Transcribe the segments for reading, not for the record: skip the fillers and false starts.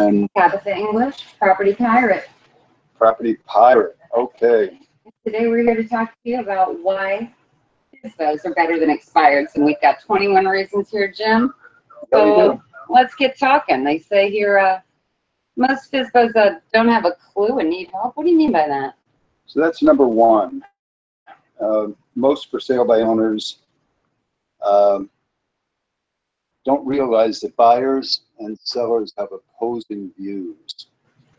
And Tabitha English, Property Pirate. Property Pirate. Okay. Today we're here to talk to you about why FSBOs are better than expireds, and we've got 21 reasons here, Jim. So let's get talking. They say here most FSBOs don't have a clue and need help. What do you mean by that? So that's number one. Most for sale by owners don't realize that buyers and sellers have opposing views.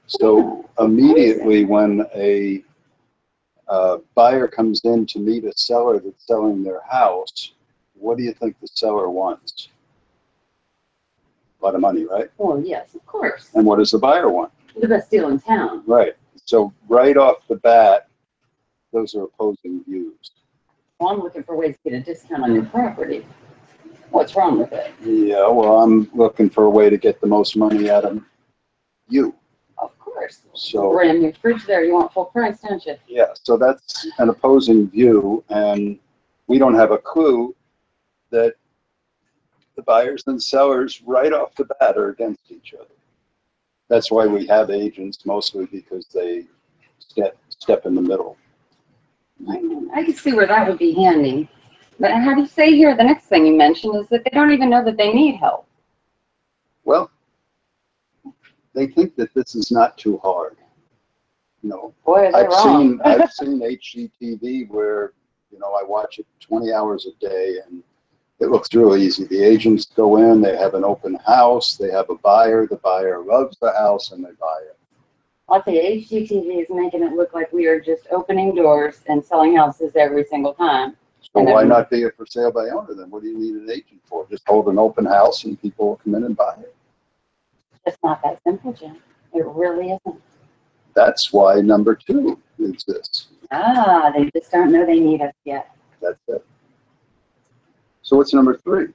So immediately when a buyer comes in to meet a seller that's selling their house, what do you think the seller wants? A lot of money, right? Well, yes, of course. And what does the buyer want? The best deal in town. Right. So right off the bat, those are opposing views. Well, I'm looking for ways to get a discount on your property. What's wrong with it? Yeah, well, I'm looking for a way to get the most money out of you. Of course. So Brand new fridge there. You want full price, don't you? yeah, so that's an opposing view, and we don't have a clue that the buyers and sellers right off the bat are against each other. That's why we have agents, mostly because they step in the middle. I can see where that would be handy. But how do you say here, the next thing you mentioned is that they don't even know that they need help. Well, they think that this is not too hard. You know, Boy, are they wrong. I've seen HGTV where, you know, I watch it 20 hours a day and it looks really easy. The agents go in, they have an open house, they have a buyer, the buyer loves the house and they buy it. I'll tell you, HGTV is making it look like we are just opening doors and selling houses every single time. So why not be a for sale by owner then? What do you need an agent for? Just hold an open house and people will come in and buy it. It's not that simple, Jim. It really isn't. That's why number two exists. Ah, they just don't know they need us yet. That's it. So what's number three?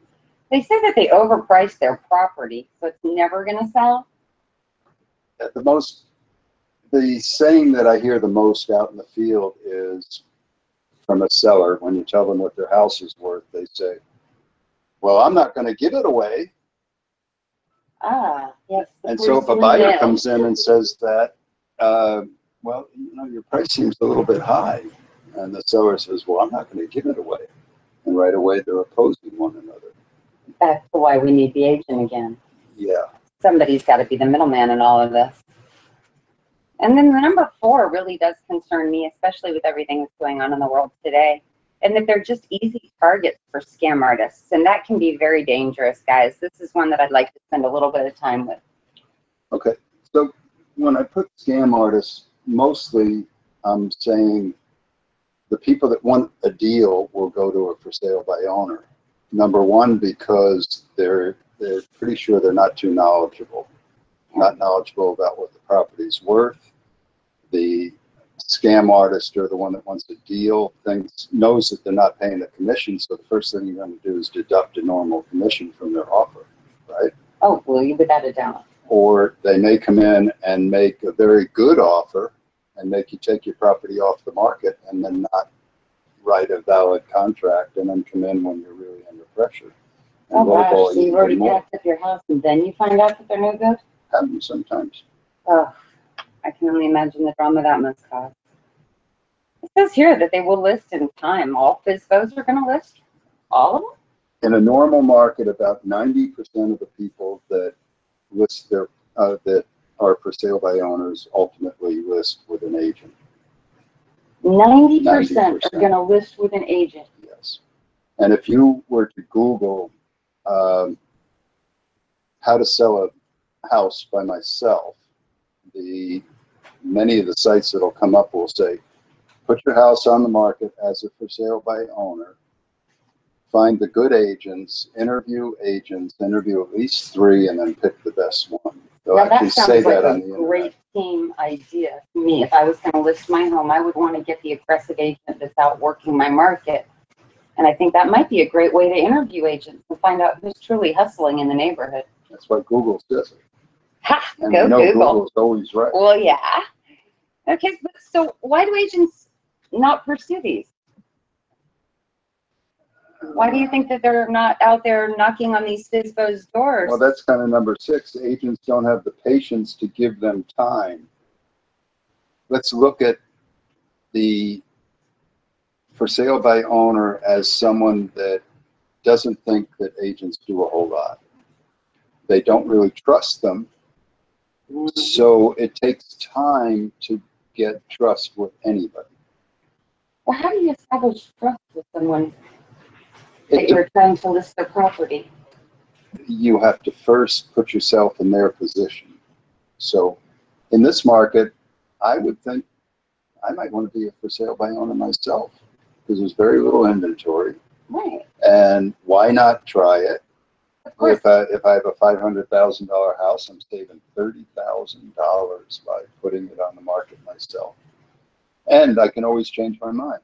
They say that they overprice their property, so it's never going to sell. At the saying that I hear the most out in the field is from a seller. When you tell them what their house is worth, they say, well, I'm not going to give it away. Ah, yes. And so if a buyer comes in and says that, well, you know, your price seems a little bit high. And the seller says, well, I'm not going to give it away. And right away, they're opposing one another. Back to why we need the agent again. Yeah. Somebody's got to be the middleman in all of this. And then the number four really does concern me, especially with everything that's going on in the world today, and that they're just easy targets for scam artists. And that can be very dangerous, guys. This is one that I'd like to spend a little bit of time with. Okay. So when I put scam artists, mostly I'm saying the people that want a deal will go to a for sale by owner. Number one, because they're pretty sure they're not too knowledgeable. Not knowledgeable about what the property's worth. The scam artist or the one that wants a deal knows that they're not paying a commission, so the first thing you're going to do is deduct a normal commission from their offer, right? Oh, well, without a doubt. Or they may come in and make a very good offer and make you take your property off the market and then not write a valid contract and then come in when you're really under pressure. And oh gosh, so you've already more. packed up your house and then you find out that they're no good? Happens sometimes. Oh, I can only imagine the drama that must cause. It says here that they will list in time. All FSBOs are going to list? All of them? In a normal market, about 90% of the people that list their that are for sale by owners ultimately list with an agent. 90% are going to list with an agent. Yes. And if you were to Google how to sell a house by myself, many of the sites that'll come up will say, put your house on the market as a for sale by owner, find the good agents, interview at least 3, and then pick the best one. They'll now actually that sounds say like that on a the great team idea to me. If I was going to list my home, I would want to get the aggressive agent that's out working my market. And I think that might be a great way to interview agents and find out who's truly hustling in the neighborhood. That's why Google says it. Ha! And Go you know Google. Google's always right. Well, yeah. Okay, so why do agents not pursue these? Why do you think that they're not out there knocking on these FSBO's doors? Well, that's kind of number 6. Agents don't have the patience to give them time. Let's look at the for sale by owner as someone that doesn't think that agents do a whole lot. They don't really trust them. So it takes time to get trust with anybody. Well, how do you establish trust with someone that you're trying to list their property? You have to first put yourself in their position. So in this market, I would think I might want to be a for sale by owner myself because there's very little inventory. Right. And why not try it? Of course. If I have a $500,000 house, I'm saving $30,000 by putting it on the market myself. And I can always change my mind.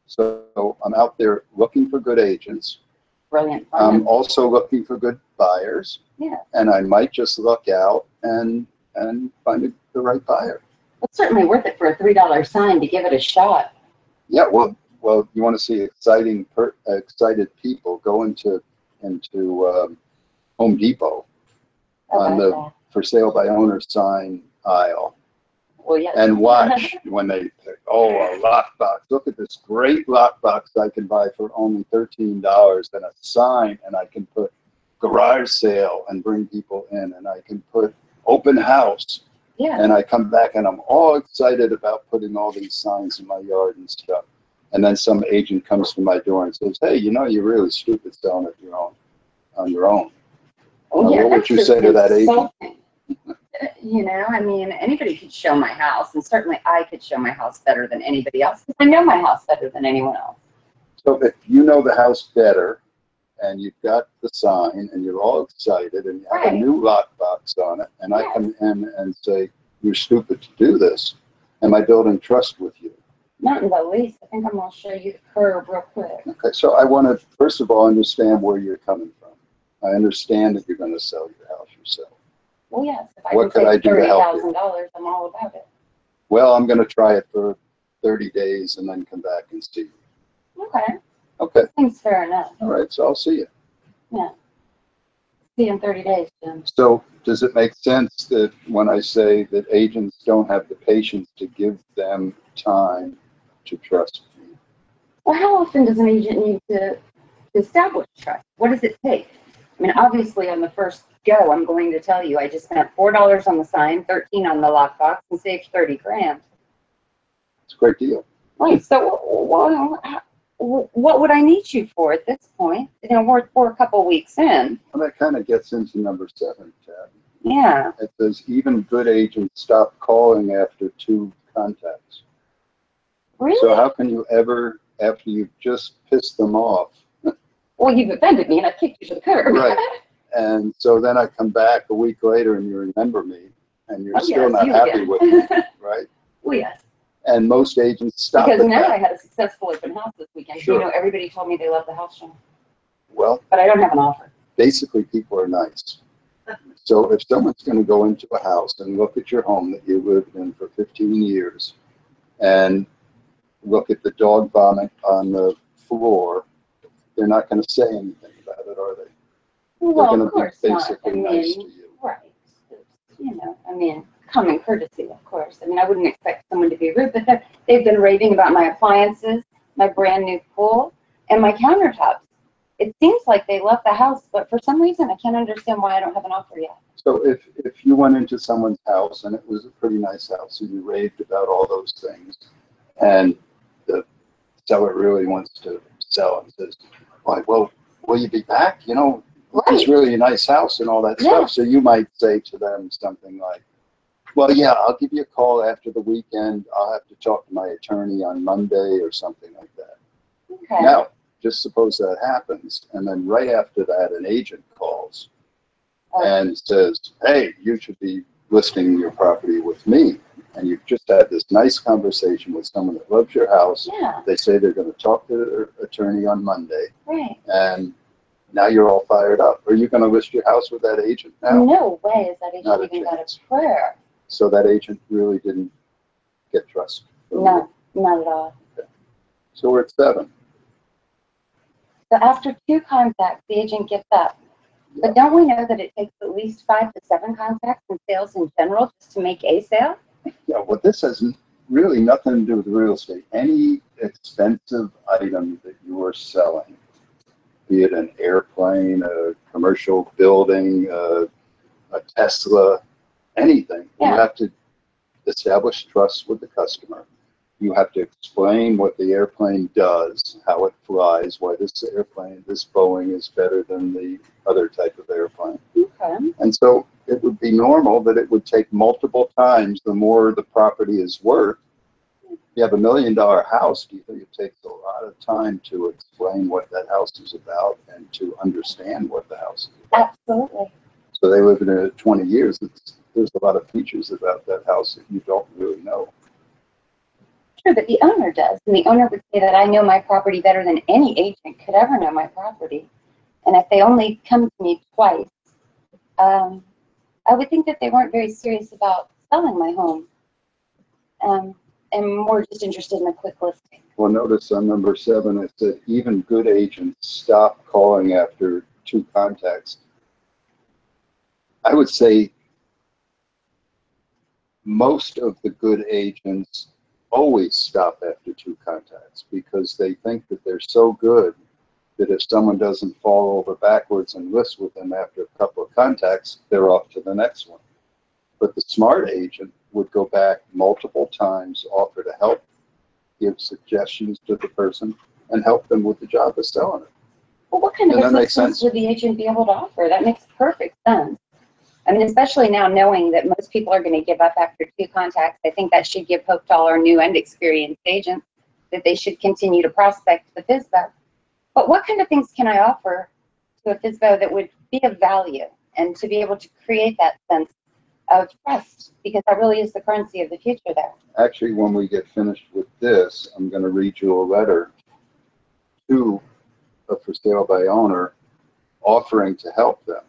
So I'm out there looking for good agents. Brilliant. I'm also looking for good buyers. Yeah. And I might just luck out and find the right buyer. It's certainly worth it for a $3 sign to give it a shot. Yeah, well, you want to see excited people go into Home Depot on the for sale by owner sign aisle. Well, yes. And watch when they pick, a lockbox. Look at this great lockbox I can buy for only $13 and a sign, and I can put garage sale and bring people in, and I can put open house. Yeah. And I come back and I'm all excited about putting all these signs in my yard and stuff. And then some agent comes to my door and says, hey, you're really stupid selling it on your own. Oh, yeah, what would you say to that agent? Anybody could show my house, and certainly I could show my house better than anybody else because I know my house better than anyone else. So if you know the house better and you've got the sign and you're all excited and you have a new lockbox on it, and I come in and say, you're stupid to do this, am I building trust with you? Not in the least. I think I'm going to show you the curve real quick. Okay, so I want to, first of all, understand where you're coming from. I understand that you're going to sell your house yourself. Well, yes. If What could I do to help you? $30,000, I'm all about it. Well, I'm going to try it for 30 days and then come back and see you. Okay. Okay. Seems fair enough. All right, so I'll see you. Yeah. See you in 30 days, Jim. So does it make sense that when I say that agents don't have the patience to give them time to trust me? Well, how often does an agent need to establish trust? What does it take? I mean, obviously, on the first go, I'm going to tell you, I just spent $4 on the sign, $13 on the lockbox, and saved 30 grand. It's a great deal. Right. So, what would I need you for at this point? We're a couple weeks in. Well, that kind of gets into number 7, Ted. Yeah. It says even good agents stop calling after 2 contacts. Really? So how can you ever, after you've just pissed them off? Well, you've offended me and I've kicked you to the curb. Right. And so then I come back a week later and you remember me and you're still not happy with me, right? Well, yes. And most agents stop because now that. I had a successful open house this weekend. Sure. Everybody told me they love the house show. Well, but I don't have an offer. Basically, people are nice. So if someone's going to go into a house and look at your home that you lived in for 15 years and look at the dog vomit on the floor, they're not going to say anything about it, are they? Well, they're of course be not. basically nice to you. Right. Common courtesy, of course. I wouldn't expect someone to be rude, but they've been raving about my appliances, my brand new pool, and my countertops. It seems like they love the house, but for some reason, I can't understand why I don't have an offer yet. So if you went into someone's house and it was a pretty nice house and you raved about all those things, and the seller really wants to sell and says, well, will you be back? It's really a nice house and all that stuff. So you might say to them something like, well, yeah, I'll give you a call after the weekend. I'll have to talk to my attorney on Monday or something like that. Okay. Now, just suppose that happens. And then right after that, an agent calls and says, hey, you should be listing your property with me. And you've just had this nice conversation with someone that loves your house. Yeah. They say they're going to talk to their attorney on Monday. Right. And now you're all fired up. Are you going to list your house with that agent now? No way is that agent even got a prayer. So that agent really didn't get trust. No, not at all. Okay. So we're at 7. So after 2 contacts, the agent gets up. But don't we know that it takes at least 5 to 7 contacts in sales in general just to make a sale? Yeah, well, this has really nothing to do with real estate. Any expensive item that you are selling, be it an airplane, a commercial building, a Tesla, anything, you Yeah. have to establish trust with the customer. You have to explain what the airplane does, how it flies, why this airplane, this Boeing is better than the other type of airplane. Okay. And so it would be normal that it would take multiple times the more the property is worth. If you have $1 million house, do you think it takes a lot of time to explain what that house is about and to understand what the house is about? Absolutely. So they live in it 20 years. There's a lot of features about that house that you don't really know. True, but the owner does. And the owner would say that I know my property better than any agent could ever know my property. And if they only come to me twice, I would think that they weren't very serious about selling my home. And more just interested in a quick listing. Well, notice on number 7, it said even good agents stop calling after 2 contacts. I would say most of the good agents always stop after 2 contacts because they think that they're so good that if someone doesn't fall over backwards and list with them after a couple of contacts, they're off to the next one. But the smart agent would go back multiple times, offer to help, give suggestions to the person, and help them with the job of selling it. Well, what kind of Doesn't that make assistance sense? would the agent be able to offer? That makes perfect sense. I mean, especially now knowing that most people are going to give up after 2 contacts, I think that should give hope to all our new and experienced agents that they should continue to prospect the FSBO. But what kind of things can I offer to a FSBO that would be of value and to be able to create that sense of trust? Because that really is the currency of the future there. Actually, when we get finished with this, I'm going to read you a letter to a for sale by owner offering to help them.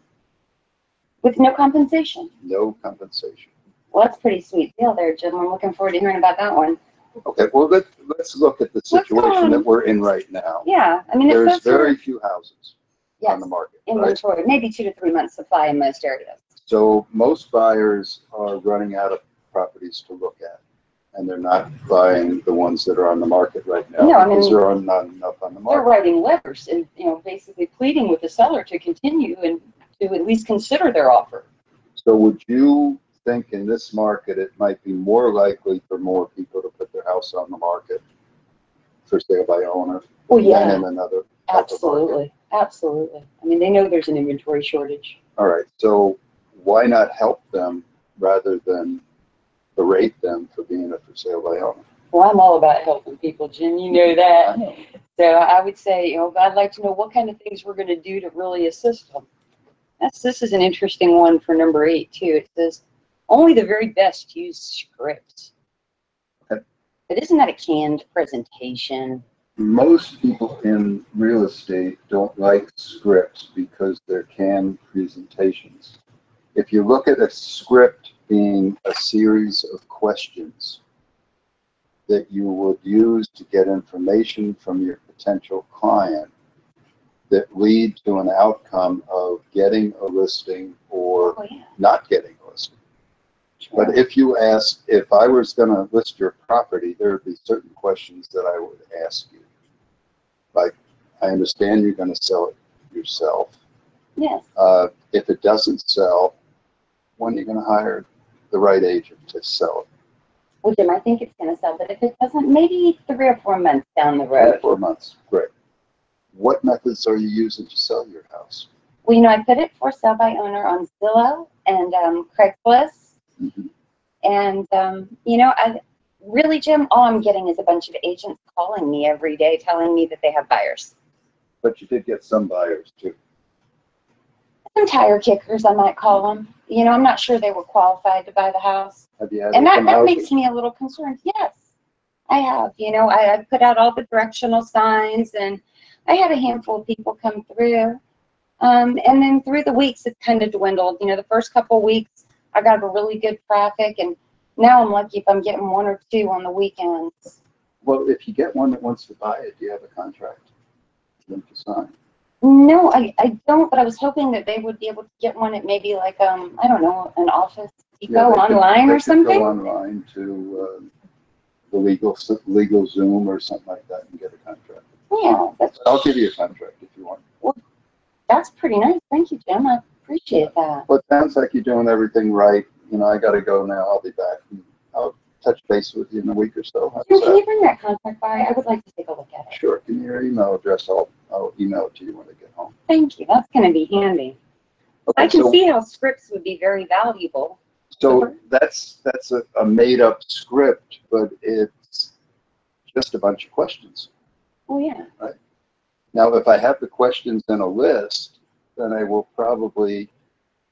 With no compensation. No compensation. Well, that's a pretty sweet deal there, Jim. I'm looking forward to hearing about that one. Okay, well, let's look at the situation that we're in right now. Yeah, I mean, There's if those very are, few houses yes, on the market, right? inventory, maybe 2 to 3 months supply in most areas. So most buyers are running out of properties to look at, and they're not buying the ones that are on the market right now No, I because mean, there are not enough on the They're market. writing letters and, basically pleading with the seller to continue and to at least consider their offer. So would you think in this market it might be more likely for more people to put their house on the market for sale by owner Well, than yeah, in another type of market? absolutely, absolutely. I mean, they know there's an inventory shortage. All right, so why not help them rather than berate them for being a for sale by owner? Well, I'm all about helping people, Jim. You know I that. know. So I would say, I'd like to know what kind of things we're going to do to really assist them. This is an interesting one for number 8 too. It says only the very best use scripts. Okay. But isn't that a canned presentation? Most people in real estate don't like scripts because they're canned presentations. If you look at a script being a series of questions that you would use to get information from your potential client that lead to an outcome of getting a listing or Oh, yeah. not getting a listing. But if you ask, if I was going to list your property, there would be certain questions that I would ask you. Like, I understand you're going to sell it yourself. Yes. If it doesn't sell, when are you going to hire the right agent to sell it? Well, Jim, I think it's going to sell, but if it doesn't, maybe 3 or 4 months down the 3 or road. 4 months, great. What methods are you using to sell your house? Well, I put it for sale by owner on Zillow and Craigslist. Mhm. And, I really, Jim, all I'm getting is a bunch of agents calling me every day telling me that they have buyers. But you did get some buyers too. Some tire kickers, I might call them. I'm not sure they were qualified to buy the house. Have you had And open that houses? makes me a little concerned. Yes, I have. I put out all the directional signs, and I had a handful of people come through. And then through the weeks, it's kind of dwindled. The first couple of weeks, I got a really good traffic, and now I'm lucky if I'm getting 1 or 2 on the weekends. Well, if you get one that wants to buy it, do you have a contract? them to sign. No, I don't, but I was hoping that they would be able to get one at maybe like, I don't know, an Office Depot They could- online they or could something? Go online to the legal Zoom or something like that and get a contract. Yeah, I'll give you a contract if you want. that's pretty nice. Thank you, Jim. I appreciate that. Well, it sounds like you're doing everything right. You know, I gotta go now. I'll be back. I'll touch base with you in a week or so. How's Jim, can that? you bring that contract by? I would like to take a look at it. Sure. Give me your email address. I'll email it to you when I get home. Thank you. That's gonna be handy. Okay, I can so, see how scripts would be very valuable. so that's a made up script, but it's just a bunch of questions. Oh, yeah. Now, if I have the questions in a list, then I will probably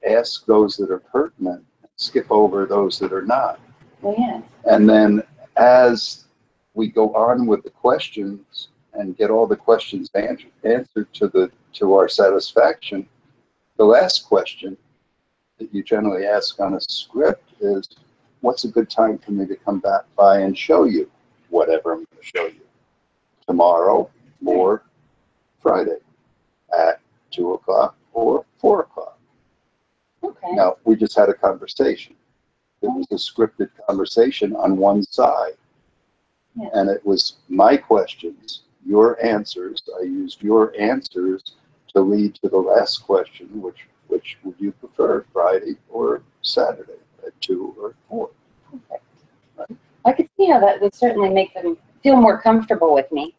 ask those that are pertinent, skip over those that are not. Oh, yeah. And then as we go on with the questions and get all the questions answered to our satisfaction, the last question that you generally ask on a script is, what's a good time for me to come back by and show you whatever I'm going to show you tomorrow or Friday at 2 o'clock or 4 o'clock. Okay. Now, we just had a conversation. It was a scripted conversation on one side. Yeah. And it was my questions, your answers. I used your answers to lead to the last question, which would you prefer, Friday or Saturday at 2 or 4? Perfect. Right. I could see how that would certainly make them feel more comfortable with me.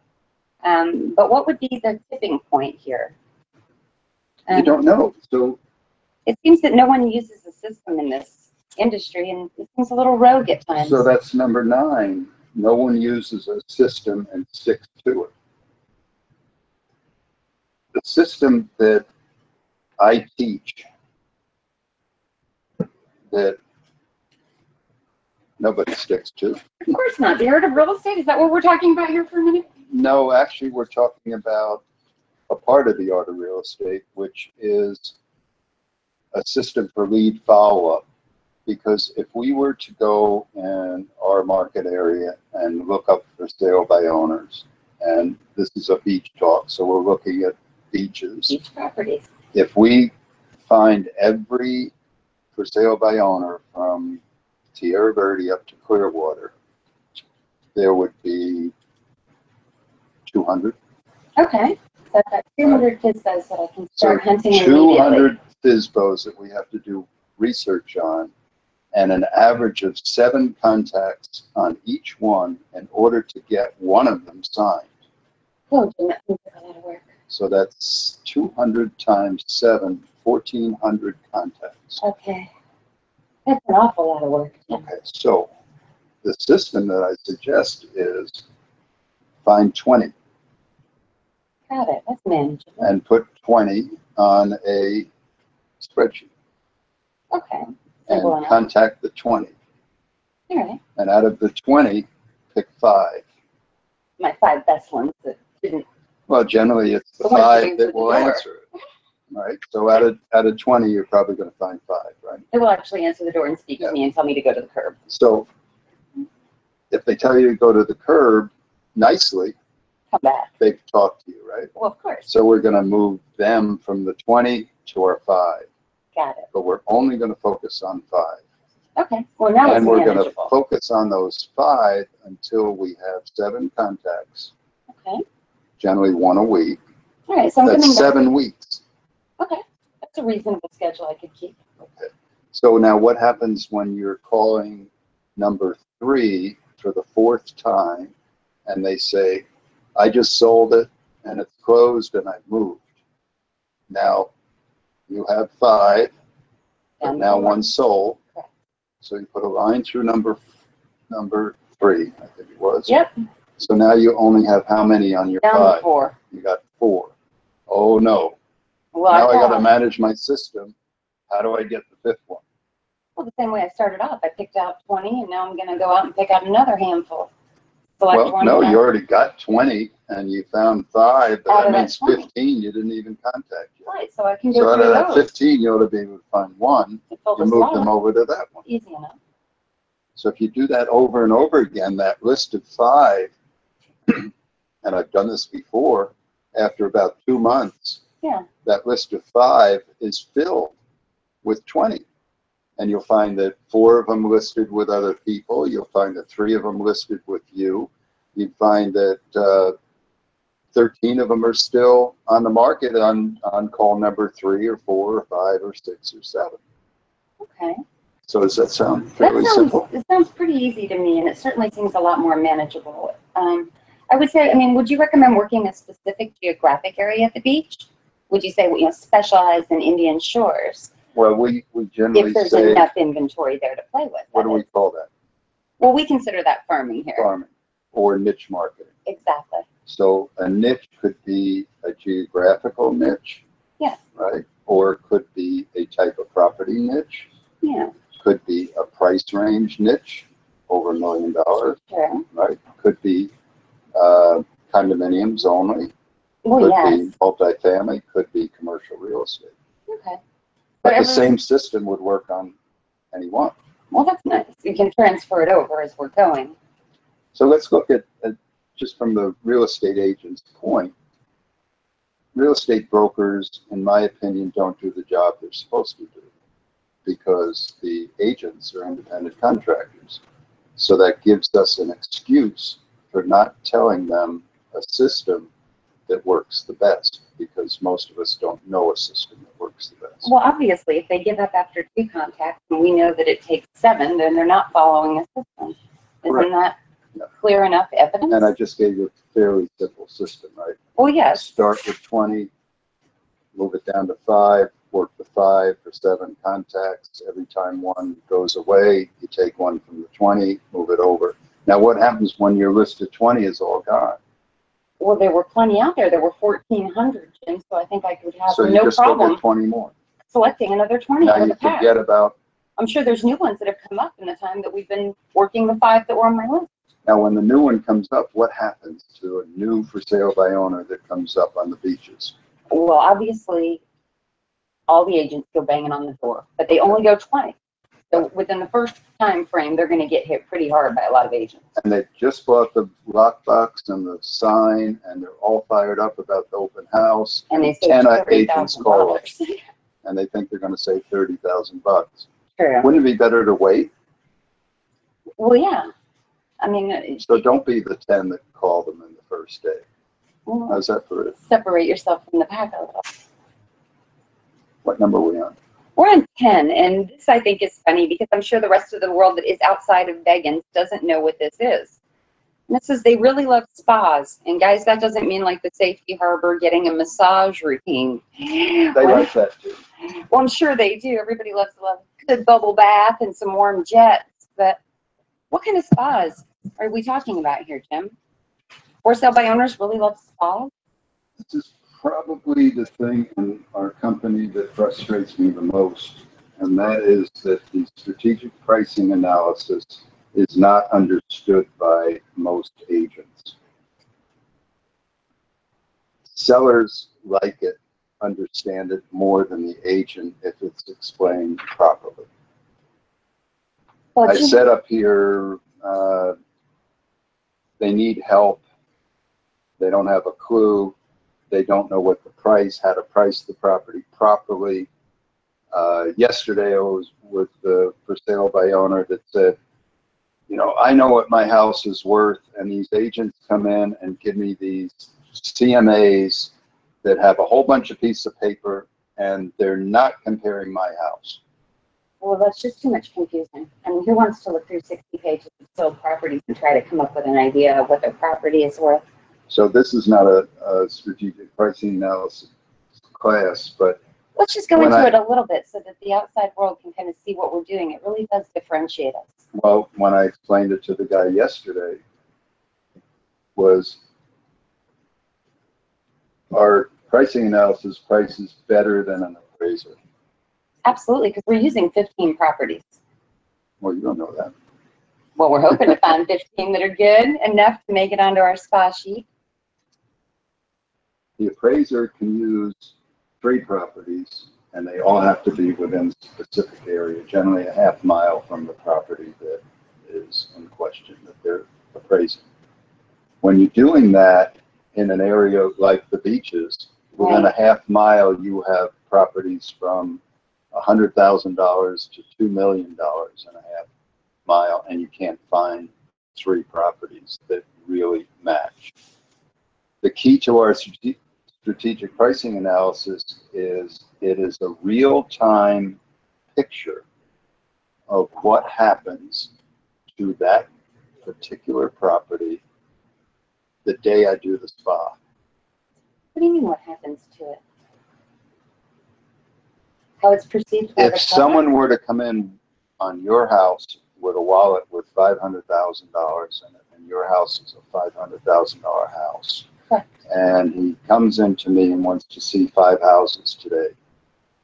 But what would be the tipping point here? You don't know. So it seems that no one uses the system in this industry, and it seems a little rogue at times. So that's number 9. No one uses a system and sticks to it. The system that I teach, that nobody sticks to. Of course not. The art of real estate, is that what we're talking about here for a minute? No, actually, we're talking about a part of the art of real estate, which is a system for lead follow-up. Because if we were to go in our market area and look up for sale by owners, and this is a beach talk, so we're looking at beaches. Beach properties. If we find every for sale by owner from Tierra Verde up to Clearwater, there would be 200. Okay. So I've got 200 FISBOs that I can start hunting 200 FISBOs that we have to do research on, and an average of 7 contacts on each one in order to get one of them signed. Oh, Jim, that seems like a lot of work. So that's 200 times 7, 1,400 contacts. Okay. That's an awful lot of work. Jim. Okay, so the system that I suggest is find 20 Got it. That's manageable. and put 20 on a spreadsheet Okay. Simple and enough. contact the 20. All right. And out of the 20, pick 5. My 5 best ones that didn't. Well, generally it's the The ones 5 that that will answer the door. answer it. Right? So out of 20, you're probably going to find 5, right? They will actually answer the door and speak Yeah. to me and tell me to go to the curb. So if they tell you to go to the curb nicely, Come back. they've talked to you, right? Well, of course. So we're going to move them from the 20 to our 5, Got it. but we're only going to focus on 5. Okay. Well, now And it's we're going to manageable. focus on those 5 until we have 7 contacts, Okay. generally 1 a week. All right. So I'm coming That's back. 7 weeks. Okay. That's a reasonable schedule I could keep. Okay. So now what happens when you're calling number 3 for the 4th time and they say, I just sold it and it's closed and I've moved. Now you have 5, but Down now to 1 sold. Correct. So you put a line through number 3, I think it was. Yep. So now you only have how many on your Down 5? to 4. You got 4. Oh no. Well, Now I got to thought- manage my system. How do I get the 5th one? Well, the same way I started off. I picked out 20, and now I'm going to go out and pick out another handful. Select Well, one. no, and you already got 20 and you found 5, but Out that of that means 20. 15 you didn't even contact yet. Right, so I can So go out through of that those. 15, you ought to be able to find 1. To fill You the move them slot. over to that one. Easy enough. So if you do that over and over again, that list of 5, and I've done this before, after about 2 months, Yeah. that list of 5 is filled with 20. And you'll find that 4 of them listed with other people. You'll find that 3 of them listed with you. You'd find that 13 of them are still on the market on call number 3 or 4 or 5 or 6 or 7. Okay. So does that sound fairly simple? It sounds pretty easy to me, and it certainly seems a lot more manageable. I would say, I mean, would you recommend working a specific geographic area at the beach? Would you say, you know, specialize in Indian shores? Well, we generally If there's say, enough inventory there to play with. what do we call that? Well, we consider that farming here. Farming or niche marketing. Exactly. So a niche could be a geographical niche. Yeah. Right? Or it could be a type of property niche. Yeah. Could be a price range niche over $1 million. Sure. Right? Could be condominiums only. Well, Could yes. be multifamily. Could be commercial real estate. Okay. But the Whatever- same system would work on any one. Well, that's nice. You can transfer it over as we're going. So let's look at just from the real estate agent's point. Real estate brokers, in my opinion, don't do the job they're supposed to do because the agents are independent contractors. So that gives us an excuse for not telling them a system that works the best because most of us don't know a system that works the best. Well, obviously, if they give up after 2 contacts and we know that it takes 7, then they're not following a system. Correct. Isn't that Yeah. clear enough evidence? And I just gave you a fairly simple system, right? Well, yes. Start with 20, move it down to 5, work the 5 for 7 contacts. Every time one goes away, you take one from the 20, move it over. Now, what happens when your list of 20 is all gone? Well, there were plenty out there. There were 1,400, Jim, so I think I could have So you no just go problem get 20 more. selecting another 20 Now out of you the pack. forget about, I'm sure there's new ones that have come up in the time that we've been working the 5 that were on my list. now when the new one comes up, what happens to a new for sale by owner that comes up on the beaches? Well, obviously, all the agents go banging on the door, but they only go 20. So within the first time frame, they're going to get hit pretty hard by a lot of agents. And they just bought the lockbox and the sign, and they're all fired up about the open house. And they say 10 agents call up, $30,000. and they think they're going to save $30,000. True. Wouldn't it be better to wait? Well, yeah. I mean, So don't be the 10 that call them in the first day. well, How's that for it? separate yourself from the pack a little. What number are we on? We're on 10, and this I think is funny because I'm sure the rest of the world that is outside of Vegas doesn't know what this is. And this is, they really love spas. And guys, that doesn't mean like the Safety Harbor getting a massage routine. They Well, like that too. well, I'm sure they do. Everybody loves a good bubble bath and some warm jets. But what kind of spas are we talking about here, Jim? For sale by owners really love spas? This is probably the thing in our company that frustrates me the most, and that is that the strategic pricing analysis is not understood by most agents. Sellers like it, understand it more than the agent if it's explained properly. Well, I Jim, said up here, they need help. They don't have a clue. They don't know what the price, how to price the property properly. Yesterday I was with the for sale by owner that said, you know, I know what my house is worth, and these agents come in and give me these CMAs that have a whole bunch of pieces of paper, and they're not comparing my house. well, that's just too much confusing. I mean, who wants to look through 60 pages of sold properties and try to come up with an idea of what their property is worth? So this is not a strategic pricing analysis class, but Let's just go When into I- it a little bit so that the outside world can kind of see what we're doing. It really does differentiate us. well, when I explained it to the guy yesterday, was our pricing analysis prices better than an appraiser. Absolutely, because we're using 15 properties. Well, you don't know that. Well, we're hoping to find 15 that are good enough to make it onto our spa sheet. The appraiser can use 3 properties, and they all have to be within a specific area, generally a half mile from the property that is in question that they're appraising. When you're doing that, in an area like the beaches, within a half mile, you have properties from $100,000 to $2 million in a half mile, and you can't find 3 properties that really match. The key to our strategic pricing analysis is it is a real-time picture of what happens to that particular property the day I do the spa. What do you mean what happens to it? How it's perceived by the If public? someone were to come in on your house with a wallet with $500,000 in it, and your house is a $500,000 house, Correct. and he comes into me and wants to see 5 houses today,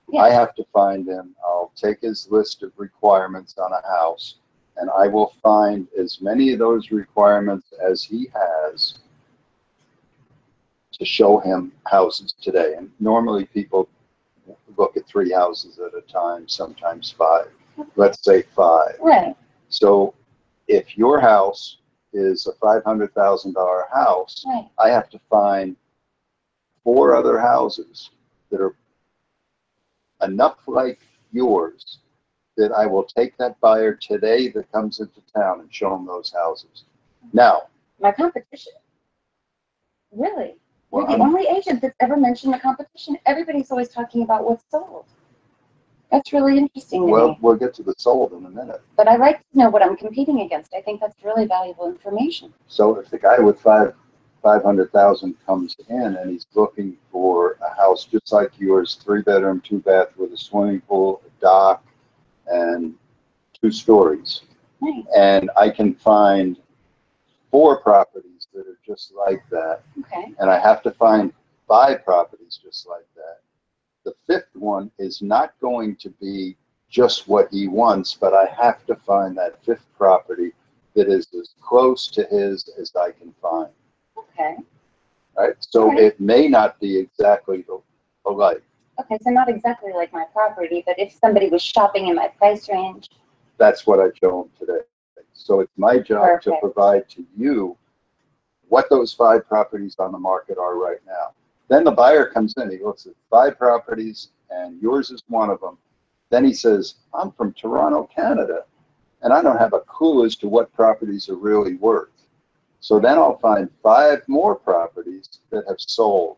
Yes. I have to find him. I'll take his list of requirements on a house, and I will find as many of those requirements as he has to show him houses today. And normally people look at 3 houses at a time, sometimes 5. Let's say 5. Right. So if your house is a $500,000 house, Right. I have to find 4 other houses that are enough like yours that I will take that buyer today that comes into town and show them those houses. Now, My competition. Really? well, You're the only agent that's ever mentioned the competition. Everybody's always talking about what's sold. That's really interesting to me. we'll get to the sold in a minute. But I like to know what I'm competing against. I think that's really valuable information. So if the guy with 500,000 comes in and he's looking for a house just like yours, 3-bedroom, 2-bath with a swimming pool, a dock, and 2 stories, Right. and I can find 4 properties that are just like that, Okay. and I have to find 5 properties just like that. The 5th one is not going to be just what he wants, but I have to find that 5th property that is as close to his as I can find. Okay. Right? So Right. it may not be exactly alike. Okay. So not exactly like my property, but if somebody was shopping in my price range. That's what I show them today. So it's my job to Perfect. provide to you what those 5 properties on the market are right now. Then the buyer comes in, he looks at 5 properties and yours is one of them. Then he says, I'm from Toronto, Canada, and I don't have a clue as to what properties are really worth. So then I'll find 5 more properties that have sold,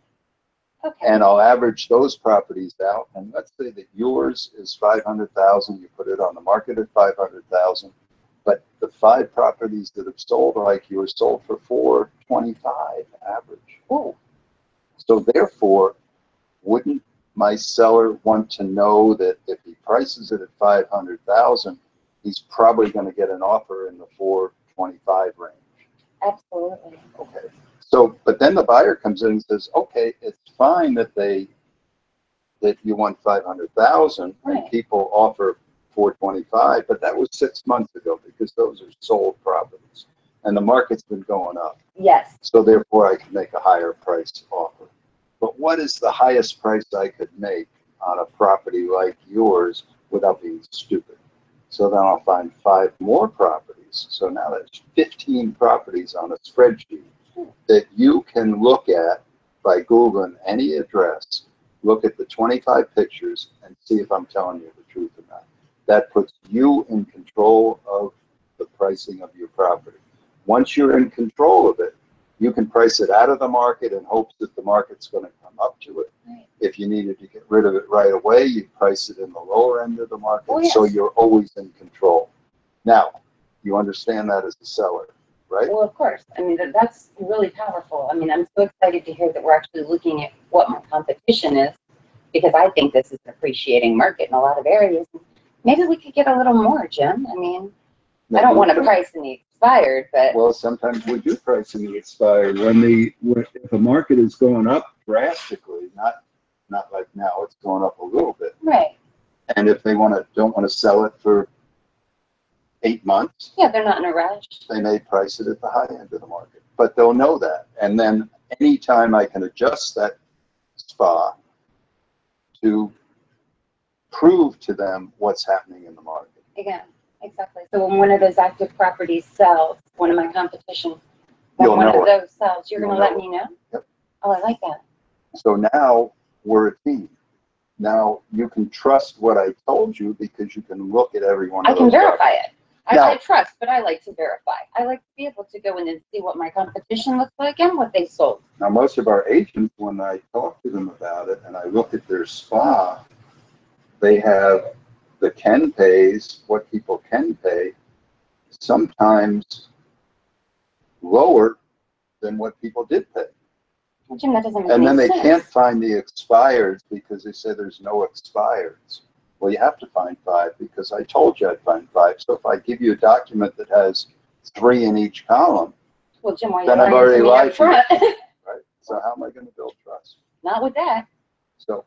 Okay. and I'll average those properties out. And let's say that yours is 500,000, you put it on the market at 500,000, but the 5 properties that have sold like yours sold for 425 average. Ooh. So therefore, wouldn't my seller want to know that if he prices it at 500,000, he's probably going to get an offer in the 425 range? Absolutely. Okay. So, but then the buyer comes in and says, okay, it's fine that you want 500,000 Right. and people offer 425, but that was 6 months ago because those are sold properties and the market's been going up. Yes. So therefore I can make a higher price offer. But what is the highest price I could make on a property like yours without being stupid? So then I'll find 5 more properties. So now that's 15 properties on a spreadsheet that you can look at by Googling any address, look at the 25 pictures and see if I'm telling you the truth or not. That puts you in control of the pricing of your property. Once you're in control of it, you can price it out of the market in hopes that the market's going to come up to it. Right. If you needed to get rid of it right away, you price it in the lower end of the market, Oh, yes. so you're always in control. Now, you understand that as a seller, right? Well, of course. I mean, that's really powerful. I mean, I'm so excited to hear that we're actually looking at what my competition is, because I think this is an appreciating market in a lot of areas. Maybe we could get a little more, Jim. I mean, I don't want to price in the expired, but Well, sometimes we do price in the expired if a market is going up drastically, not like now, it's going up a little bit. right. And if they don't want to sell it for 8 months, Yeah, they're not in a rush. they may price it at the high end of the market, but they'll know that. And then anytime I can adjust that SPA to prove to them what's happening in the market. Again, exactly. So when one of those active properties sells, one of my competition, You'll one know of it. those sells, you're You'll gonna let know me know? Yep. Oh, I like that. So now we're a team. Now you can trust what I told you because you can look at every one I of can those verify it. Now- I trust, but I like to verify. I like to be able to go in and see what my competition looks like and what they sold. Now, most of our agents, when I talk to them about it and I look at their spa, they have the can pays, what people can pay, sometimes lower than what people did pay. Well, Jim, that doesn't make And any then they sense. can't find the expireds because they say there's no expireds. Well, you have to find 5 because I told you I'd find 5. So if I give you a document that has 3 in each column, Well, Jim, why are you then I've lying to already me lied up to you. front? right? So how am I going to build trust? Not with that. So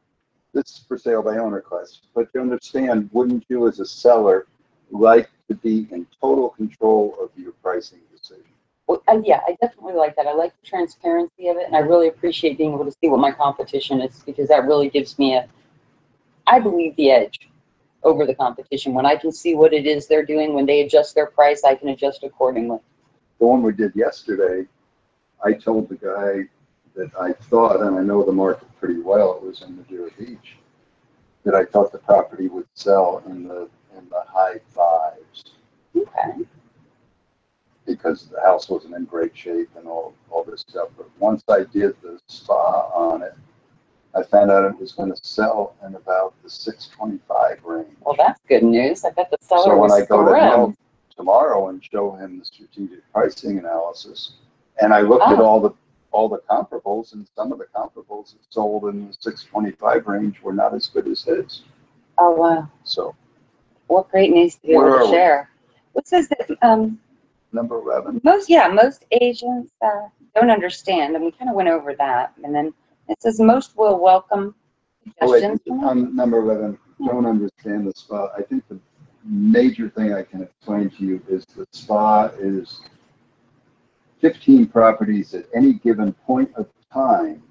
this is for sale by owner class. But you understand, wouldn't you as a seller like to be in total control of your pricing decision? Well, yeah, I definitely like that. I like the transparency of it, and I really appreciate being able to see what my competition is, because that really gives me I believe, the edge over the competition. When I can see what it is they're doing, when they adjust their price, I can adjust accordingly. The one we did yesterday, I told the guy that I thought, and I know the market pretty well, it was in Madeira Beach, that I thought the property would sell in the high 5s. Okay. Because the house wasn't in great shape and all this stuff. But once I did the spa on it, I found out it was going to sell in about the 625 range. Well, that's good news. I bet the seller So when was I go to thrilled. him tomorrow and show him the strategic pricing analysis, and I looked at all the comparables, and some of the comparables that sold in the 625 range were not as good as his. Oh, wow. So What great news to be Where able are to we? share. What says that, number 11. most agents don't understand, and we kind of went over that. And then it says most will welcome Oh, wait, suggestions from on number 11, don't understand the spa. I think the major thing I can explain to you is the spa is 15 properties at any given point of time,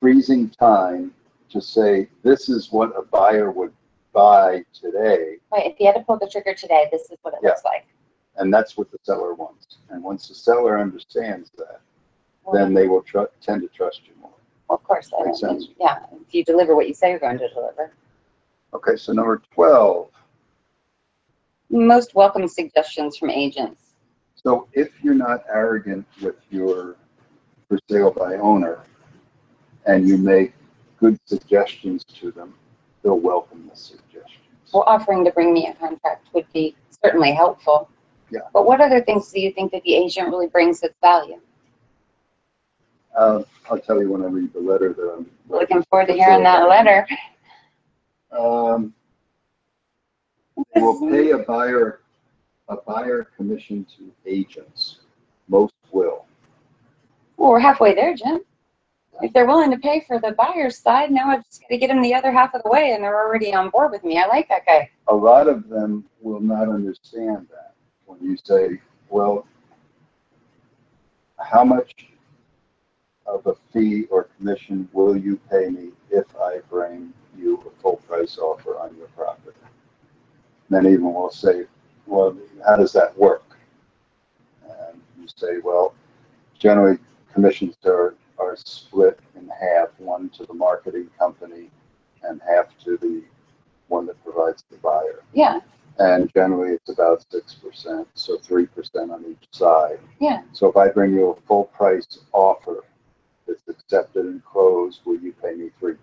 freezing time to say, this is what a buyer would buy today. Right, if you had to pull the trigger today, this is what it looks like. And that's what the seller wants. And once the seller understands that, then they will tend to trust you more. Well, of course, Makes sense. yeah, if you deliver what you say you're going to deliver. Okay, so number 12. Most welcome suggestions from agents. So if you're not arrogant with your for sale by owner and you make good suggestions to them, they'll welcome the suggestions. Well, offering to bring me a contract would be certainly helpful. Yeah. But what other things do you think that the agent really brings that's value? I'll tell you when I read the letter that I'm Looking forward to hearing that letter. Will pay a buyer commission to agents. Most will. Well, we're halfway there, Jim. If they're willing to pay for the buyer's side, now I've just got to get them the other half of the way, and they're already on board with me. I like that guy. A lot of them will not understand that when you say, well, how much of a fee or commission will you pay me if I bring you a full price offer on your property? Then even will say, well, how does that work? And you say, well, generally commissions are split in half, one to the marketing company and half to the one that provides the buyer. Yeah, And generally it's about 6%, so 3% on each side. yeah. So if I bring you a full price offer that's accepted and closed, will you pay me 3%?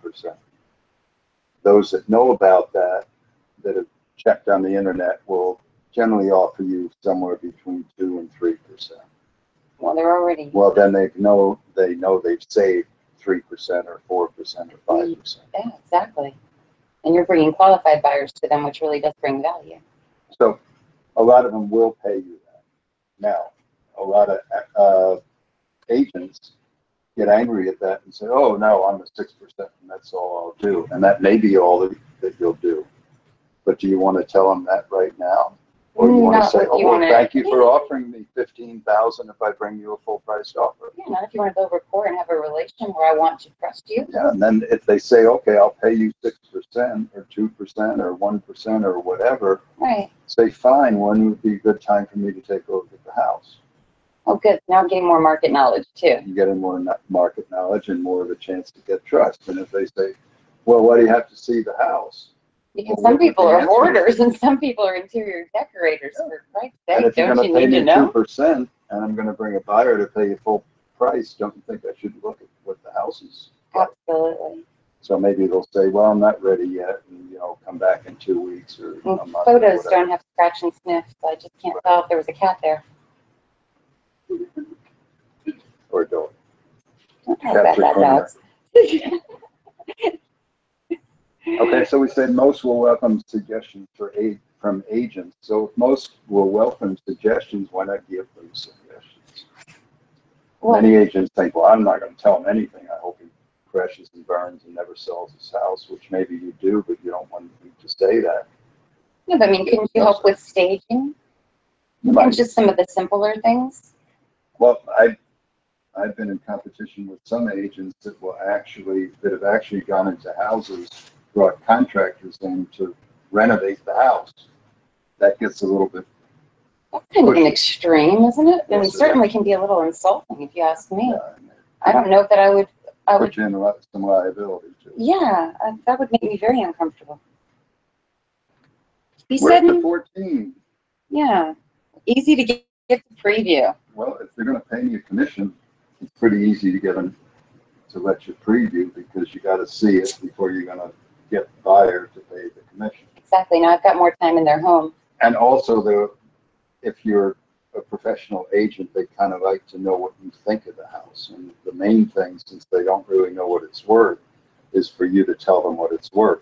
Those that know about that have checked on the internet, will generally offer you somewhere between 2 and 3%. Well, they're already. Well, then they know they've saved 3% or 4% or 5%. Yeah, exactly. And you're bringing qualified buyers to them, which really does bring value. So a lot of them will pay you that. Now, a lot of agents get angry at that and say, oh, no, I'm a 6% and that's all I'll do. And that may be all that you'll do. But do you want to tell them that right now? Or you want to say, oh, well, thank you for offering me $15,000 if I bring you a full price offer? Yeah, not if you want to build rapport and have a relation where I want to trust you. Yeah, and then if they say, okay, I'll pay you 6% or 2% or 1% or whatever, Right. say, fine, when would be a good time for me to take a look at the house? Oh, good. Now I'm getting more market knowledge too. You get more market knowledge and more of a chance to get trust. And if they say, well, why do you have to see the house? Because Well, some people the are answer hoarders is- and some people are interior decorators. For Christ's And sake, if you're don't gonna you pay need to me know? 2% and I'm gonna bring a buyer to pay you full price, don't you think I should look at what the house is like? Absolutely. So maybe they'll say, well, I'm not ready yet, and, come back in 2 weeks, or And I'm not. photos whatever. don't have scratch and sniff, so I just can't tell if there was a cat there. Or don't. Don't talk Cats about are that, cleaner. dogs. Okay, so we said most will welcome suggestions from agents. So if most will welcome suggestions, why not give them suggestions? Well, Many agents think, well, I'm not going to tell him anything. I hope he crashes and burns and never sells his house, which maybe you do, but you don't want me to say that. yeah, but I mean, couldn't you help with staging You and might. just some of the simpler things? Well, I've been in competition with some agents that have actually gone into houses, brought contractors in to renovate the house. That gets a little bit, That's kind of an Pushy. extreme, isn't it? And Yes, it certainly can be a little insulting, if you ask me. uh, I don't know that I would, put you in some liability too. yeah, that would make me very uncomfortable. You We're said, up to 14. yeah, easy to get the preview. Well, if they're going to pay me a commission, it's pretty easy to get them to let you preview, because you got to see it before you're going to get the buyer to pay the commission. Exactly. Now I've got more time in their home. And also, if you're a professional agent, they kind of like to know what you think of the house. And the main thing, since they don't really know what it's worth, is for you to tell them what it's worth.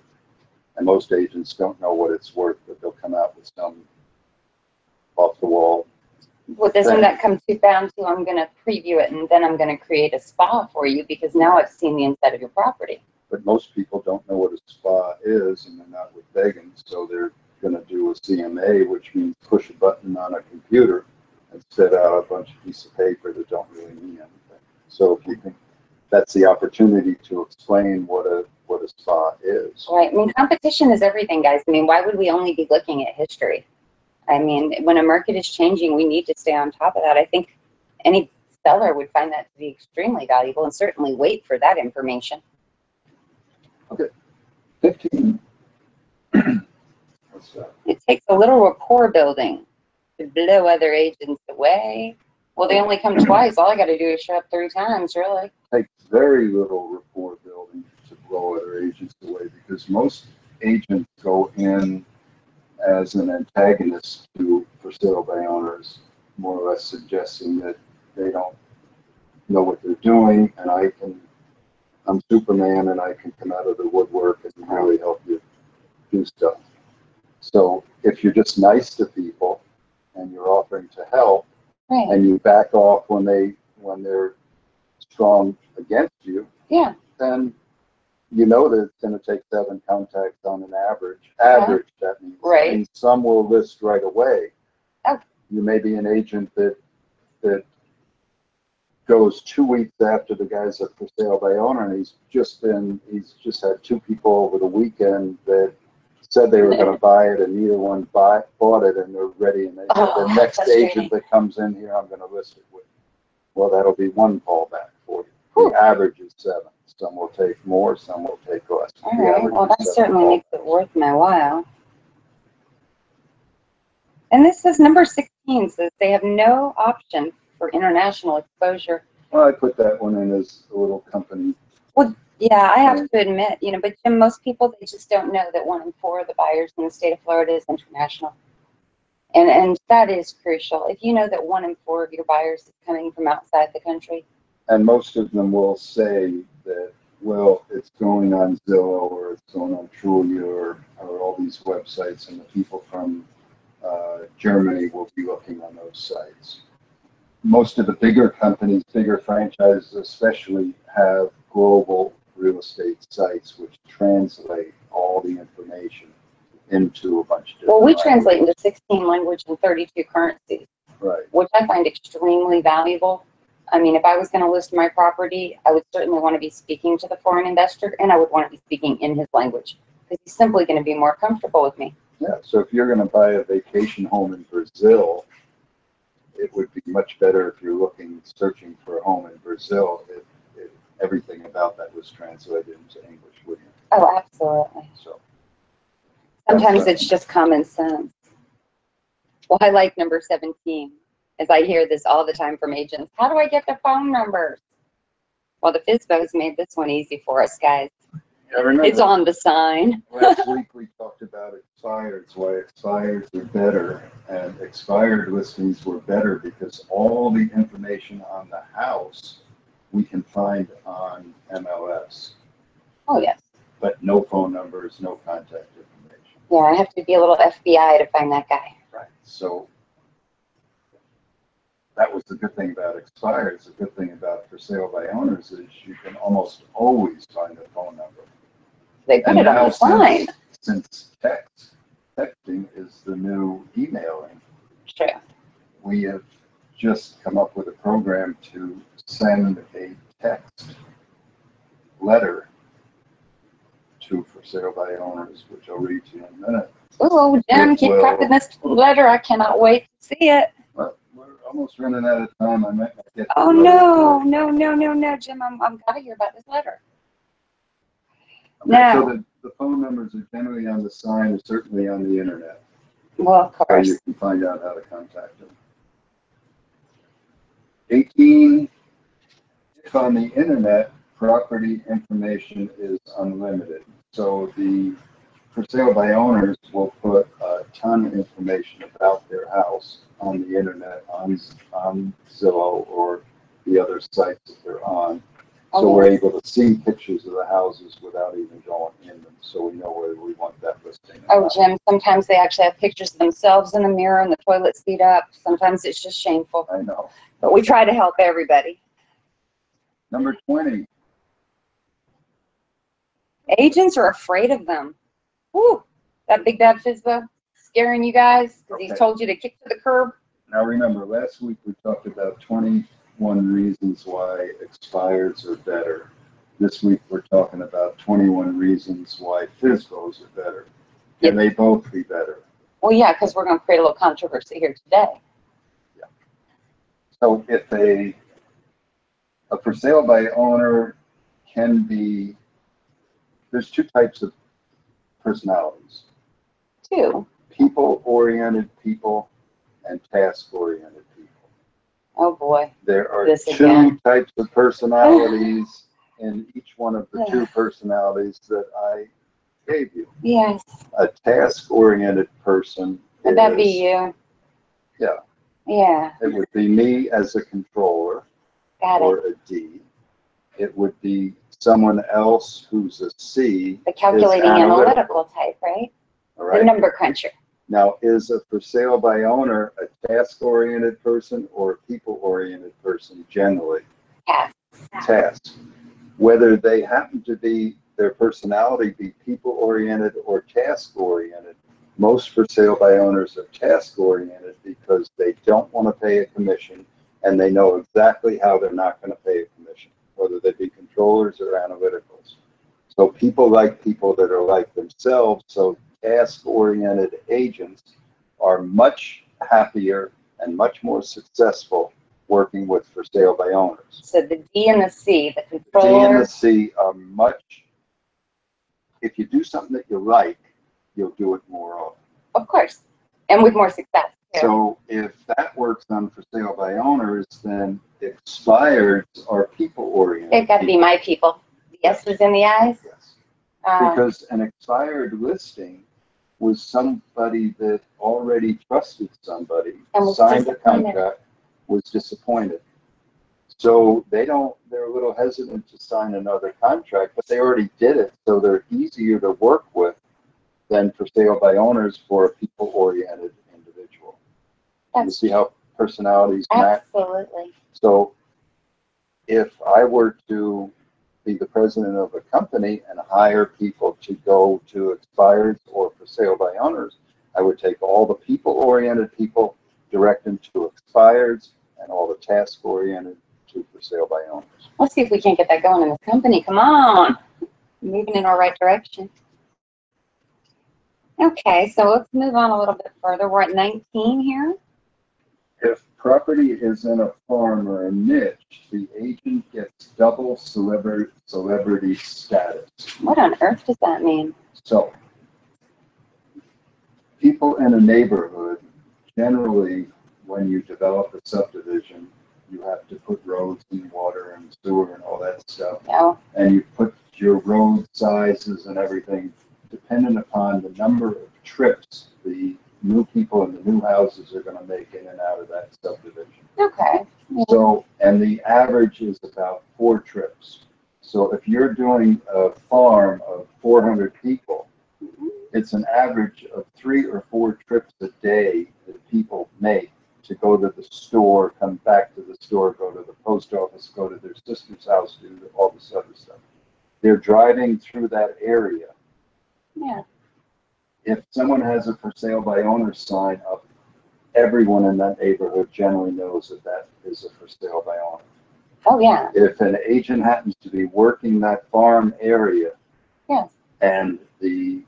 And most agents don't know what it's worth, but they'll come out with some off the wall. Well, doesn't that come down to I'm going to preview it and then I'm going to create a spa for you because now I've seen the inside of your property. But most people don't know what a spa is, and they're not with begging, so they're going to do a CMA, which means push a button on a computer and set out a bunch of pieces of paper that don't really mean anything. So if you think that's the opportunity to explain what a spa is. Right. I mean, competition is everything, guys. I mean, why would we only be looking at history? I mean, when a market is changing, we need to stay on top of that. I think any seller would find that to be extremely valuable and certainly wait for that information. 15. What's that? It takes a little rapport building to blow other agents away. Well, they only come twice. All I got to do is show up 3 times, really. Takes very little rapport building to blow other agents away, because most agents go in as an antagonist to for sale by owners, more or less suggesting that they don't know what they're doing, and I'm Superman and I can come out of the woodwork and really help you do stuff. So if you're just nice to people and you're offering to help, Right. and you back off when they're strong against you, Yeah. then you know that it's going to take 7 contacts on an average. Average, that means. Right. And some will list right away. Oh. You may be an agent that goes 2 weeks after the guy's up for sale by owner, and he's just had 2 people over the weekend that said they were going to buy it, and neither one bought it, and they're ready, and the next frustrating. agent that comes in here, I'm going to list it with. Well, that'll be 1 callback for you. Whew. The average is 7. Some will take more, some will take less. All The right. average Well, is that 7 certainly callbacks. makes it worth my while. And this is number 16, says they have no option for international exposure. Well, I put that one in as a little company. Yeah, I have to admit, but Jim, most people, they just don't know that 1 in 4 of the buyers in the state of Florida is international. And that is crucial. If you know that 1 in 4 of your buyers is coming from outside the country. And most of them will say that, well, it's going on Zillow or it's going on Trulia or all these websites, and the people from Germany will be looking on those sites. Most of the bigger companies, bigger franchises especially, have global real estate sites which translate all the information into a bunch of different Well, we languages. translate into 16 languages and 32 currencies, Right. which I find extremely valuable. I mean, if I was going to list my property, I would certainly want to be speaking to the foreign investor, and I would want to be speaking in his language because he's simply going to be more comfortable with me. Yeah, so if you're going to buy a vacation home in Brazil, it would be much better if you're searching for a home in Brazil, if everything about that was translated into English, wouldn't it? Oh, absolutely. So, Sometimes it's just common sense. Well, I like number 17, as I hear this all the time from agents. How do I get their phone numbers? Well, the FSBO's made this one easy for us, guys. I remember It's on the sign. last week we talked about expireds, why expireds are better, and expired listings were better because all the information on the house we can find on MLS, Oh, yes. but no phone numbers, no contact information. Yeah, I have to be a little FBI to find that guy. Right. So that was the good thing about expireds. The good thing about for sale by owners is you can almost always find a phone number. They put And it on now the sign. since texting is the new emailing, True. we have just come up with a program to send a text letter to for sale by owners, which I'll read to you in a minute. Oh, Jim, It keep will- prepping this letter. I cannot wait to see it. Well, we're almost running out of time. I might not get to Oh, the letter no, today. no, no, no, no, Jim. I'm gotta hear about this letter. Okay, No. so the phone numbers are generally on the sign and certainly on the internet, Well, of so course. you can find out how to contact them. 18, if on the internet, property information is unlimited. So the for sale by owners will put a ton of information about their house on the internet, on Zillow or the other sites that they're on. So Oh, we're yes. able to see pictures of the houses without even going in them, so we know whether we want that listing. or Oh, not. Jim, sometimes they actually have pictures of themselves in the mirror and the toilet seat up. Sometimes it's just shameful, I know. but we try to help everybody. Number 20, Agents are afraid of them. Whew, that big bad FSBO scaring you guys because he's Okay. told you to kick to the curb. now remember, last week we talked about 21 reasons why expireds are better. This week we're talking about 21 reasons why FSBOs are better. Can they both be better? Well, yeah, because we're going to create a little controversy here today. So if a for sale by owner can be, there's two types of personalities. Two. People-oriented people and task-oriented people. Oh, boy. There are This two again. types of personalities in each one of the two personalities that I gave you. Yes. A task-oriented person Would that be is, you? Yeah. Yeah. it would be me as a controller Got it. or a D. It would be someone else who's a C. The calculating is analytical type, right? All The right. number cruncher. Now, is a for sale by owner a task-oriented person or a people-oriented person generally? Pass. Task. Whether they happen to be, their personality be people-oriented or task-oriented, most for sale by owners are task-oriented because they don't want to pay a commission and they know exactly how they're not going to pay a commission, whether they be controllers or analyticals. So people like people that are like themselves, so task-oriented agents are much happier and much more successful working with for sale by owners. So the D and the C, the D and controller. the C are much, if you do something that you like, you'll do it more often. Of course. And with more success. Too. So if that works on for sale by owners, then expireds are people-oriented. They've got to be my people. The S's in the eyes. Yes. Um, Because an expired listing was somebody that already trusted somebody, And was signed a disappointed. contract, was disappointed. So they're a little hesitant to sign another contract, but they already did it, so they're easier to work with than for sale by owners for a people-oriented individual. You That's see how personalities match? absolutely. So if I were to be the president of a company and hire people to go to expireds or for sale by owners, I would take all the people-oriented people, direct them to expireds, and all the task-oriented to for sale by owners. Let's see if we can't get that going in this company. Come on. Moving in our right direction. Okay, so let's move on a little bit further. We're at 19 here. If property is in a farm or a niche, the agent gets double celebrity status. What on earth does that mean? So, people in a neighborhood, generally, when you develop a subdivision, you have to put roads and water and sewer and all that stuff. No. And you put your road sizes and everything dependent upon the number of trips the new people in the new houses are going to make in and out of that subdivision. Okay. So, and the average is about 4 trips. So if you're doing a farm of 400 people, it's an average of 3 or 4 trips a day that people make to go to the store, come back to the store, go to the post office, go to their sister's house, do all this other stuff. They're driving through that area. Yeah. If someone has a for sale by owner sign up, everyone in that neighborhood generally knows that that is a for sale by owner. Oh, yeah. If an agent happens to be working that farm area, Yes. and the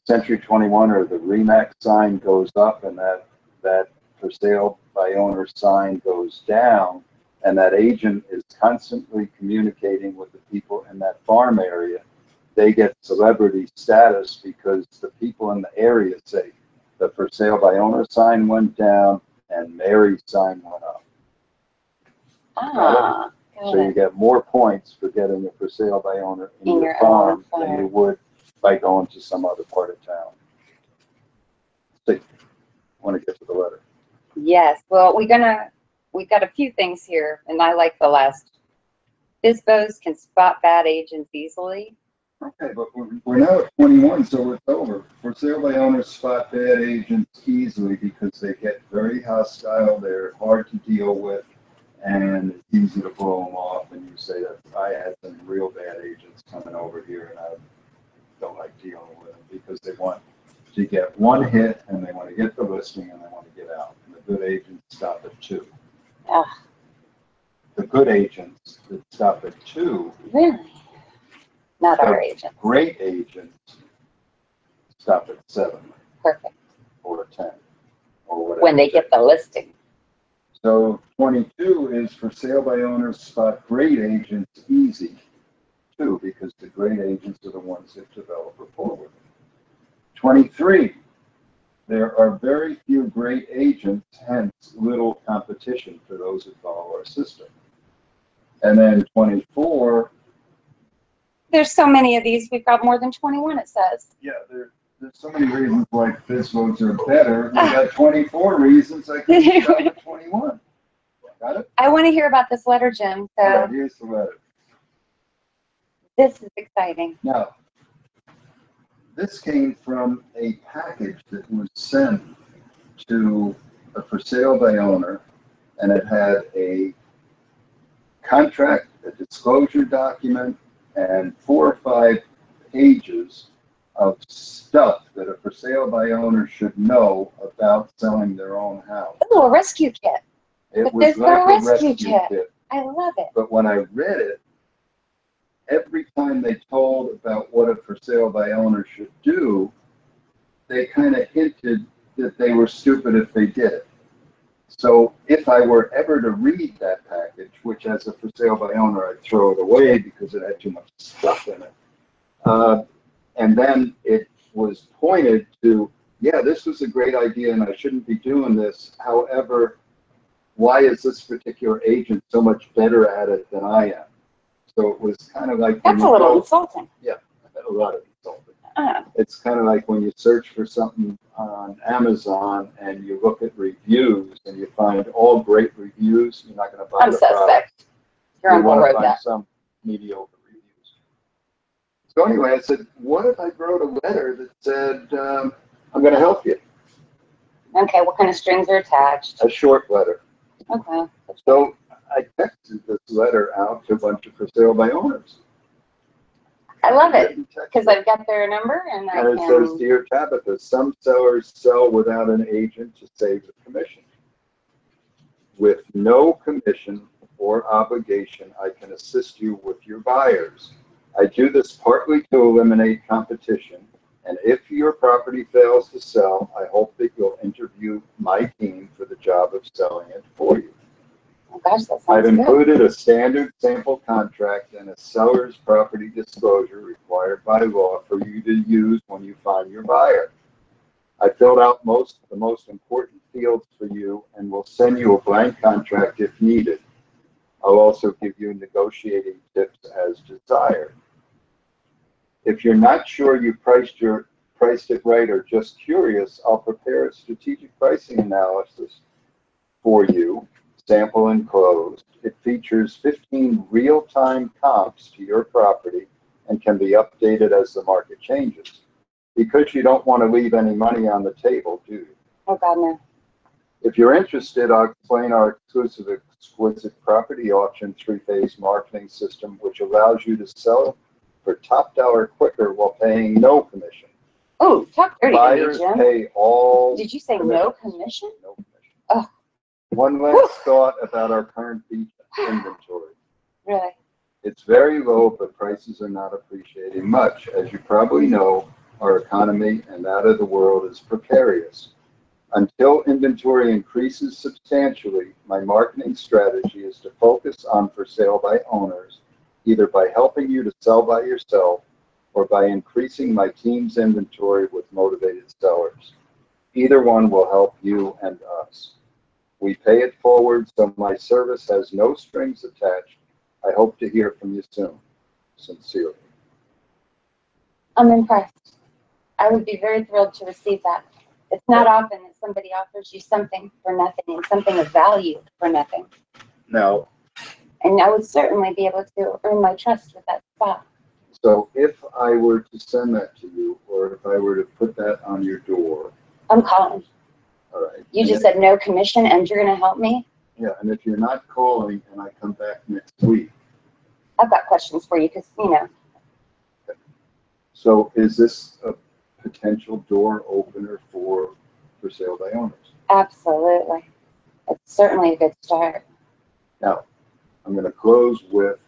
Century 21 or the Remax sign goes up and that for sale by owner sign goes down, and that agent is constantly communicating with the people in that farm area, they get celebrity status because the people in the area say the for sale by owner sign went down and Mary's sign went up. Ah. So you get more points for getting a for sale by owner in your your farm own than farm. you would by going to some other part of town. So, want to get to the letter. Yes. Well, we've got a few things here, and I like the last. FSBOs can spot bad agents easily. Okay, but we're now at 21, so it's over. For sale by owners spot bad agents easily because they get very hostile, they're hard to deal with, and it's easy to blow them off. And you say that I had some real bad agents coming over here, and I don't like dealing with them because they want to get one hit, and they want to get the listing, and they want to get out. And the good agents stop at 2. Ah. The good agents that stop at 2. Really? Not our The agent. great agents stop at 7 Perfect. or 10 or whatever. When they get the listing. So 22 is for sale by owners spot great agents easy too, because the great agents are the ones that develop rapport with them. 23, there are very few great agents, hence little competition for those that follow our system. And then 24, There's so many of these. We've got more than 21, it says. yeah, there's so many reasons why FSBOs are better. We got 24 reasons. I can stop at 21. Got it? I want to hear about this letter, Jim. So All right, here's the letter. this is exciting. Now, this came from a package that was sent to a for sale by owner, and it had a contract, a disclosure document, and 4 or 5 pages of stuff that a for sale by owner should know about selling their own house. Ooh, a rescue kit. It But was there's like no a rescue rescue kit. kit. I love it. But when I read it, every time they told about what a for sale by owner should do, they kind of hinted that they were stupid if they did it. So if I were ever to read that package, which as a for sale by owner, I'd throw it away because it had too much stuff in it. And then it was pointed to, yeah, this was a great idea and I shouldn't be doing this. However, why is this particular agent so much better at it than I am? So it was kind of like— That's a little insulting. Yeah, a lot of insulting. Oh. It's kind of like when you search for something on Amazon and you look at reviews and you find all great reviews, you're not going to buy I'm the product. suspect. Your You uncle want to wrote find that. some mediocre reviews. So anyway, I said, what if I wrote a letter that said, I'm going to help you? Okay, what kind of strings are attached? A short letter. Okay. So I texted this letter out to a bunch of for sale by owners. I love it Written text. because I've got their number and I And it says, can. Dear Tabitha, some sellers sell without an agent to save the commission. With no commission or obligation, I can assist you with your buyers. I do this partly to eliminate competition And if your property fails to sell, I hope that you'll interview my team for the job of selling it for you. Oh gosh, that I've sounds good. included a standard sample contract and a seller's property disclosure required by law for you to use when you find your buyer. I filled out the most important fields for you and will send you a blank contract if needed. I'll also give you negotiating tips as desired. If you're not sure you priced it right or just curious, I'll prepare a strategic pricing analysis for you, sample enclosed. It features 15 real-time comps to your property and can be updated as the market changes. Because you don't want to leave any money on the table, do you? Oh God, no. If you're interested, I'll explain our exclusive exquisite property auction 3-phase marketing system, which allows you to sell for top dollar quicker while paying no commission. Oh, talk dirty to me, Buyers Jim. pay all. Did you say no commission? No commission. Oh. One last thought about our current beach inventory. Really? It's very low, but prices are not appreciating much. As you probably know, our economy and that of the world is precarious. Until inventory increases substantially, my marketing strategy is to focus on for sale by owners, either by helping you to sell by yourself or by increasing my team's inventory with motivated sellers. Either one will help you and us. We pay it forward, so my service has no strings attached. I hope to hear from you soon. Sincerely. I'm impressed. I would be very thrilled to receive that. It's not often that somebody offers you something for nothing and something of value for nothing. Now, And I would certainly be able to earn my trust with that spot. so if I were to send that to you, or if I were to put that on your door, I'm calling. all right. You and just said no commission and you're going to help me? Yeah, and if you're not calling and I come back next week, I've got questions for you because, you know, so is this a potential door opener for sale by owners? absolutely. It's certainly a good start. Now, I'm going to close with,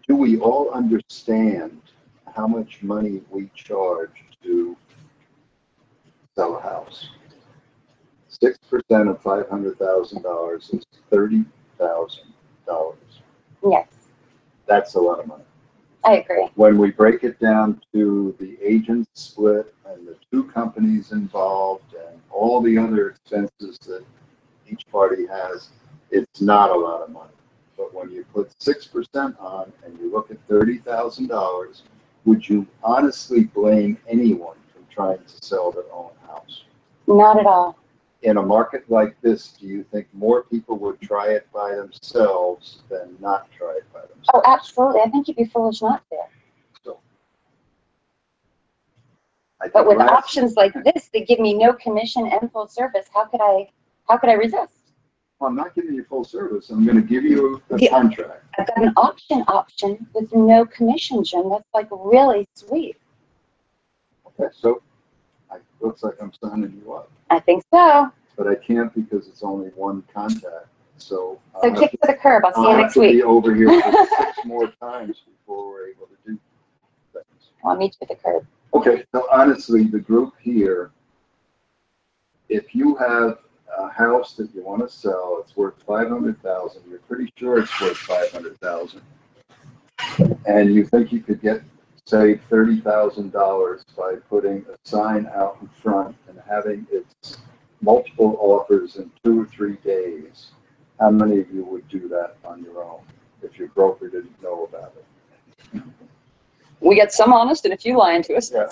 do we all understand how much money we charge to sell a house? 6% of $500,000 is $30,000. Yes, That's a lot of money. I agree. When we break it down to the agent split and the two companies involved and all the other expenses that each party has, it's not a lot of money. But when you put 6% on and you look at $30,000, would you honestly blame anyone from trying to sell their own house? Not at all. In a market like this, do you think more people would try it by themselves than not try it by themselves? Oh, absolutely. I think you'd be foolish not to. So, I think But with last- options like this that give me no commission and full service, how could I resist? Well, I'm not giving you full service. I'm going to give you a Yeah. contract. I've got an option with no commission, Jim. That's like really sweet. Okay, so looks like I'm signing you up, I think so. but I can't because it's only one contact. So So kick to the curb. I'll see you I'll have next to be week. over here for 6 more times before we're able to do things. I'll meet you at the curb. Okay, so honestly, the group here, if you have a house that you want to sell, it's worth $500,000. You're pretty sure it's worth $500,000, and you think you could save $30,000 by putting a sign out in front and having its multiple offers in 2 or 3 days. How many of you would do that on your own if your broker didn't know about it? We got some honest and a few lying to us. Yeah.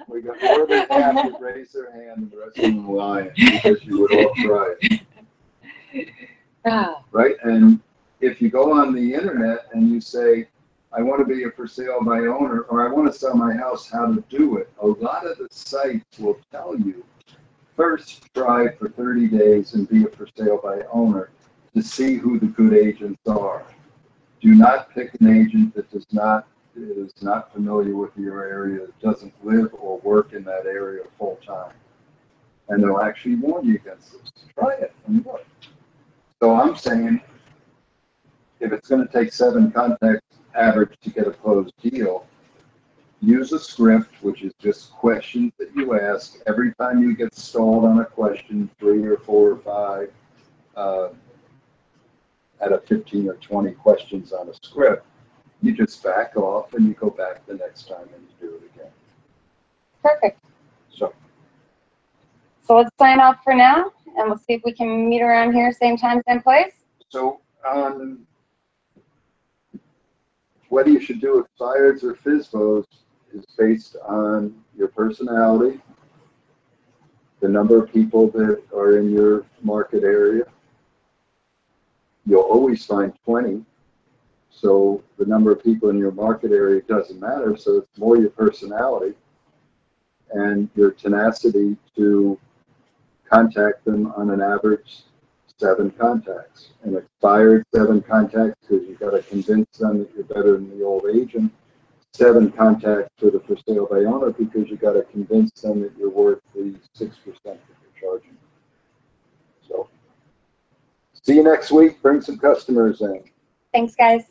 We got more than half that raise their hand and the rest of them lying because you would all try it. Ah, Right? And if you go on the internet and you say, I want to be a for sale by owner, or I want to sell my house, how to do it, a lot of the sites will tell you, first try for 30 days and be a for sale by owner to see who the good agents are. Do not pick an agent that is not familiar with your area, that doesn't live or work in that area full time. And they'll actually warn you against this. Try it and look. So I'm saying, if it's going to take 7 contacts average to get a closed deal, use a script, which is just questions that you ask every time you get stalled on a question, 3 or 4 or 5, out of 15 or 20 questions on a script. You just back off and you go back the next time and you do it again. Perfect. So So let's sign off for now, and we'll see if we can meet around here, same time, same place. So whether you should do expireds or FSBOs is based on your personality, the number of people that are in your market area. You'll always find 20. So the number of people in your market area doesn't matter. So it's more your personality and your tenacity to contact them on an average 7 contacts. An expired 7 contacts because you've got to convince them that you're better than the old agent. 7 contacts for the for sale by owner because you got to convince them that you're worth the 6% that you're charging. So see you next week. Bring some customers in. Thanks, guys.